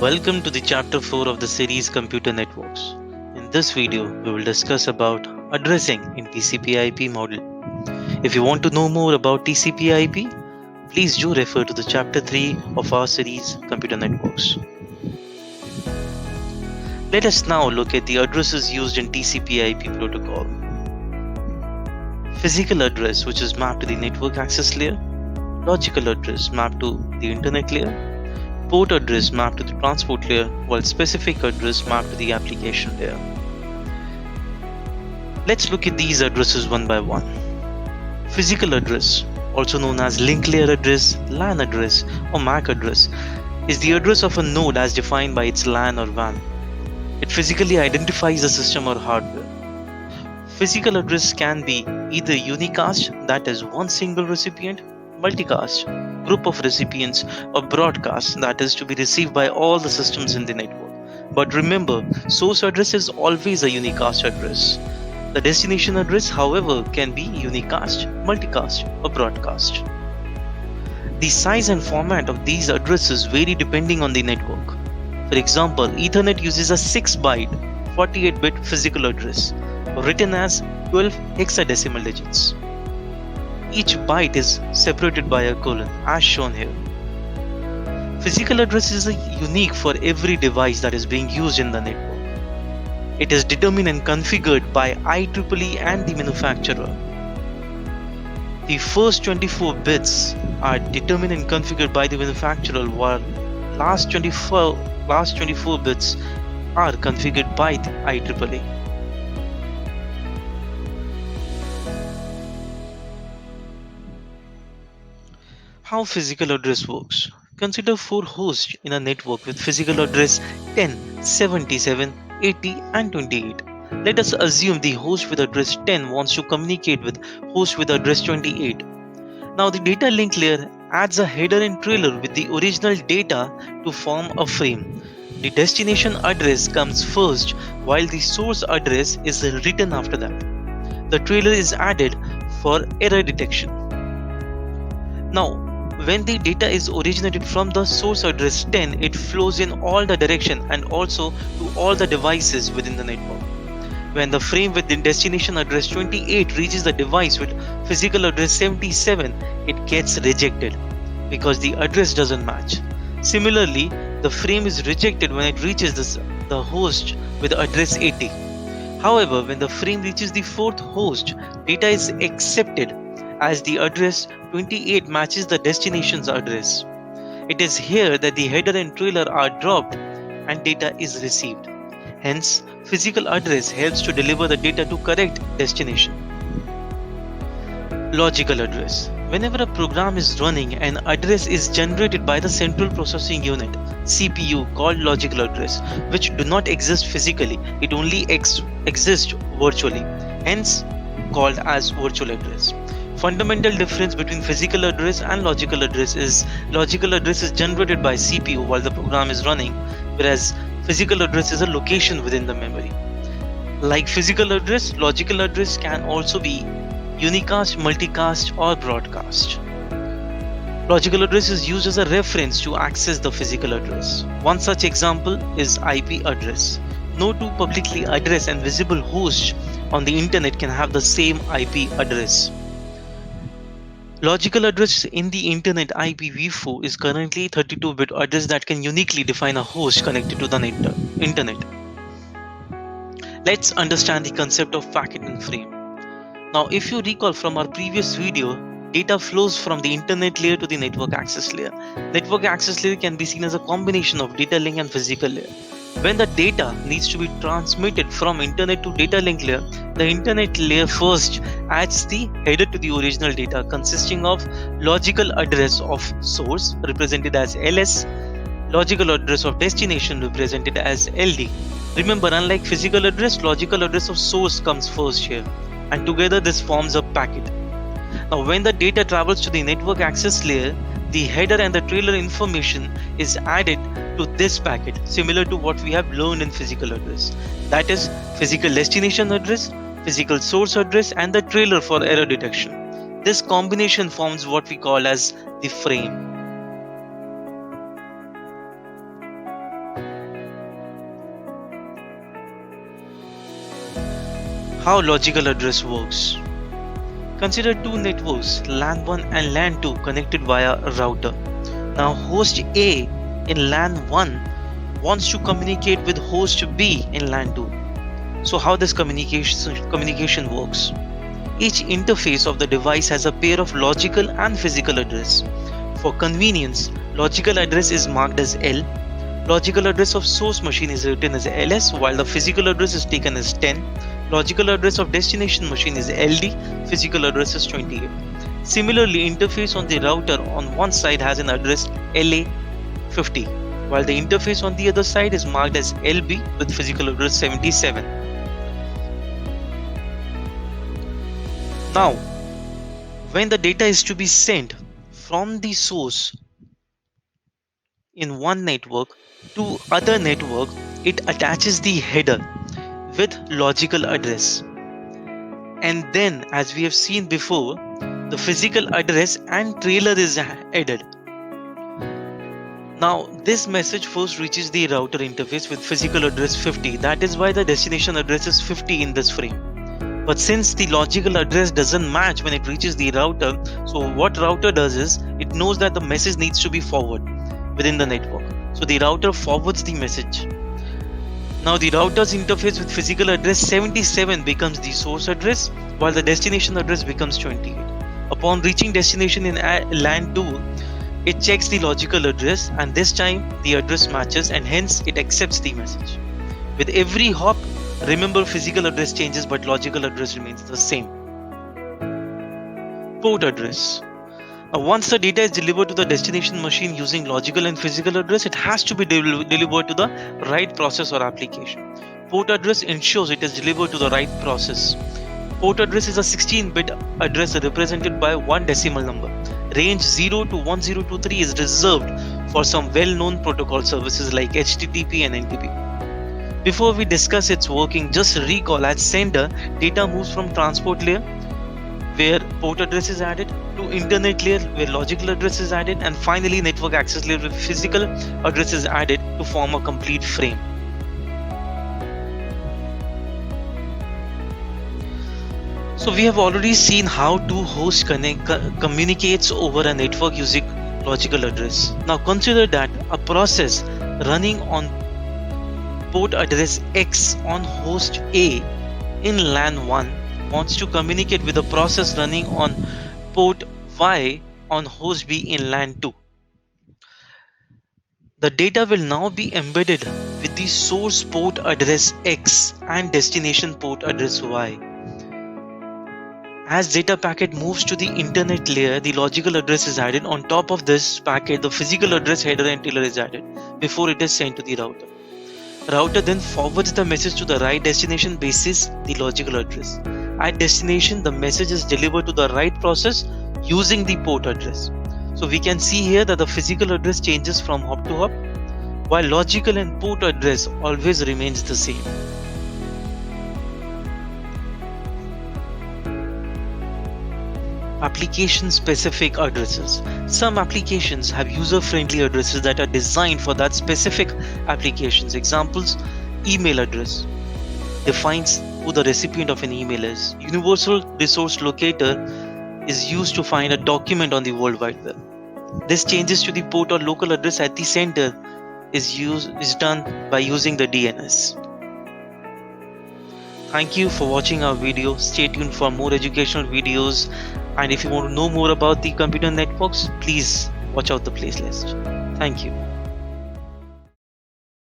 Welcome to the chapter 4 of the series Computer Networks. In this video, we will discuss about addressing in TCP/IP model. If you want to know more about TCP/IP, please do refer to the chapter 3 of our series Computer Networks. Let us now look at the addresses used in TCP/IP protocol. Physical address, which is mapped to the network access layer. Logical address mapped to the internet layer. Port address mapped to the transport layer, while specific address mapped to the application layer. Let's look at these addresses one by one. Physical address, also known as link layer address, LAN address, or MAC address, is the address of a node as defined by its LAN or WAN. It physically identifies a system or hardware. Physical address can be either unicast, that is one single recipient, multicast, group of recipients, or broadcast, that is to be received by all the systems in the network. But remember, source address is always a unicast address. The destination address, however, can be unicast, multicast, or broadcast. The size and format of these addresses vary depending on the network. For example, Ethernet uses a 6-byte, 48-bit physical address, written as 12 hexadecimal digits. Each byte is separated by a colon, as shown here. Physical address is unique for every device that is being used in the network. It is determined and configured by IEEE and the manufacturer. The first 24 bits are determined and configured by the manufacturer, while last 24 bits are configured by the IEEE. How physical address works. Consider 4 hosts in a network with physical address 10, 77, 80 and 28. Let us assume the host with address 10 wants to communicate with host with address 28. Now the data link layer adds a header and trailer with the original data to form a frame. The destination address comes first while the source address is written after that. The trailer is added for error detection. Now, when the data is originated from the source address 10, it flows in all the direction and also to all the devices within the network. When the frame with the destination address 28 reaches the device with physical address 77, it gets rejected because the address doesn't match. Similarly, the frame is rejected when it reaches the host with address 80. However, when the frame reaches the 4th host, data is accepted as the address 28 matches the destination's address. It is here that the header and trailer are dropped and data is received. Hence, physical address helps to deliver the data to correct destination. Logical address. Whenever a program is running, an address is generated by the central processing unit, CPU, called logical address, which do not exist physically. It only exists virtually, hence called as virtual address. Fundamental difference between physical address and logical address is generated by CPU while the program is running, whereas physical address is a location within the memory. Like physical address, logical address can also be unicast, multicast, or broadcast. Logical address is used as a reference to access the physical address. One such example is IP address. No two publicly addressed and visible hosts on the internet can have the same IP address. Logical address in the internet IPv4 is currently 32-bit address that can uniquely define a host connected to the internet. Let's understand the concept of packet and frame. Now, if you recall from our previous video, data flows from the internet layer to the network access layer. Network access layer can be seen as a combination of data link and physical layer. When the data needs to be transmitted from internet to data link layer, the internet layer first adds the header to the original data consisting of logical address of source represented as LS, logical address of destination represented as LD. Remember, unlike physical address, logical address of source comes first here, and together this forms a packet. Now, when the data travels to the network access layer, the header and the trailer information is added to this packet, similar to what we have learned in physical address. That is, physical destination address, physical source address, and the trailer for error detection. This combination forms what we call as the frame. How logical address works. Consider two networks, LAN 1 and LAN 2, connected via a router. Now host A in LAN 1 wants to communicate with host B in LAN 2. So how this communication works? Each interface of the device has a pair of logical and physical address. For convenience, logical address is marked as L. Logical address of source machine is written as LS, while the physical address is taken as 10. Logical address of destination machine is LD, physical address is 28. Similarly, interface on the router on one side has an address LA50, while the interface on the other side is marked as LB with physical address 77. Now, when the data is to be sent from the source in one network to other network, it attaches the header with logical address, and then, as we have seen before, the physical address and trailer is added. Now this message first reaches the router interface with physical address 50. That is why the destination address is 50 in this frame. But since the logical address doesn't match when it reaches the router, so what router does is it knows that the message needs to be forwarded within the network. So the router forwards the message. Now the router's interface with physical address 77 becomes the source address, while the destination address becomes 28. Upon reaching destination in LAN 2, it checks the logical address, and this time the address matches and hence it accepts the message. With every hop, remember physical address changes but logical address remains the same. Port address. Once the data is delivered to the destination machine using logical and physical address, it has to be delivered to the right process or application. Port address ensures it is delivered to the right process. Port address is a 16-bit address represented by one decimal number. Range 0 to 1023 is reserved for some well-known protocol services like HTTP and NTP. Before we discuss its working, just recall as sender, data moves from transport layer where port address is added to internet layer where logical address is added, and finally network access layer where physical address is added to form a complete frame. So we have already seen how two hosts communicates over a network using logical address. Now consider that a process running on port address X on host A in LAN 1 wants to communicate with a process running on port Y on host B in LAN 2. The data will now be embedded with the source port address X and destination port address Y. As data packet moves to the internet layer, the logical address is added. On top of this packet, the physical address header and trailer is added before it is sent to the router. Router then forwards the message to the right destination basis the logical address. At destination, the message is delivered to the right process using the port address. So we can see here that the physical address changes from hop to hop, while logical and port address always remains the same. Application-specific addresses. Some applications have user-friendly addresses that are designed for that specific applications. Examples: email address defines who the recipient of an email is. Universal Resource Locator is used to find a document on the World Wide Web. This changes to the port or local address at the center is done by using the DNS. Thank you for watching our video. Stay tuned for more educational videos, and if you want to know more about the computer networks, please watch out the playlist. Thank you.